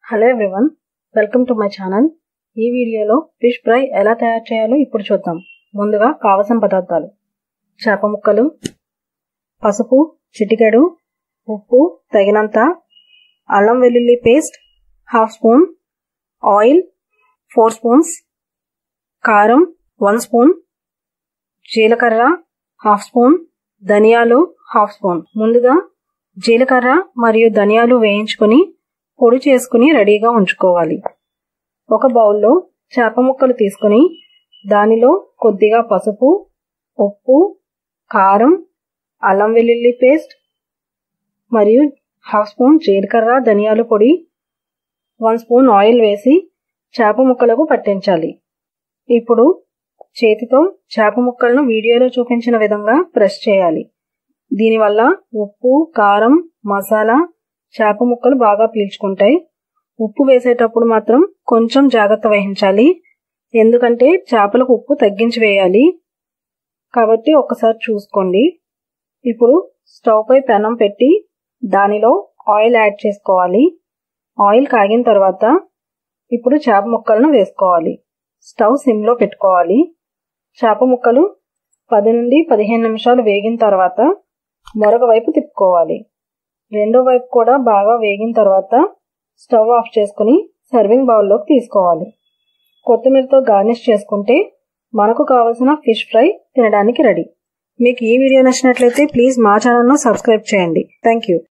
Hello everyone, welcome to my channel. ఈ వీడియోలో fish fry ఎలా తయారు చేయాలో ఇప్పుడు చూద్దాం. ముందుగా కావలసిన పదార్థాలు: చేప ముక్కలు, పసుపు చిటికెడు, ఉప్పు తగినంత, అల్లం వెల్లుల్లి paste half spoon, oil 4 spoons, కారం 1 స్పూన్, జీలకర్ర హాఫ్ స్పూన్, ధనియాలు హాఫ్ స్పూన్. ముందుగా జీలకర్ర మరియు ధనియాలు వేయించుకొని పొడి చేసుకుని రెడీగా ఉంచుకోవాలి. ఒక బౌల్లో చేప ముక్కలు తీసుకుని దానిలో కొద్దిగా పసుపు, ఉప్పు, కారం, అల్లం వెల్లుల్లి పేస్ట్ మరియు హాఫ్ స్పూన్ జీలకర్ర ధనియాల పొడి, 1 స్పూన్ ఆయిల్ వేసి చేప ముక్కలకు పట్టించాలి. ఇప్పుడు చేతితో చేప ముక్కలను వీడియోలో చూపించిన విధంగా ప్రెస్ చేయాలి. దీనివల్ల ఉప్పు, కారం, మసాలా చేప ముక్కలు బాగా పీల్చుకుంటాయి. ఉప్పు వేసేటప్పుడు మాత్రం కొంచెం జాగ్రత్త వహించాలి, ఎందుకంటే చేపలకు ఉప్పు తగ్గించి వేయాలి కాబట్టి ఒక్కసారి చూసుకోండి. ఇప్పుడు స్టవ్ పై పెనం పెట్టి దానిలో ఆయిల్ యాడ్ చేసుకోవాలి. ఆయిల్ కాగిన తర్వాత ఇప్పుడు చేప ముక్కలను వేసుకోవాలి. స్టవ్ సిమ్లో పెట్టుకోవాలి. చేప ముక్కలు 10 నుండి 15 నిమిషాలు వేగిన తర్వాత మరొక వైపు తిప్పుకోవాలి. రెండో వైపు కూడా బాగా వేగిన తర్వాత స్టవ్ ఆఫ్ చేసుకుని సర్వింగ్ బౌల్లోకి తీసుకోవాలి. కొత్తిమీరతో గార్నిష్ చేసుకుంటే మనకు కావలసిన ఫిష్ ఫ్రై తినడానికి రెడీ. మీకు ఈ వీడియో నచ్చినట్లయితే ప్లీజ్ మా ఛానల్ను సబ్స్క్రైబ్ చేయండి. Thank you.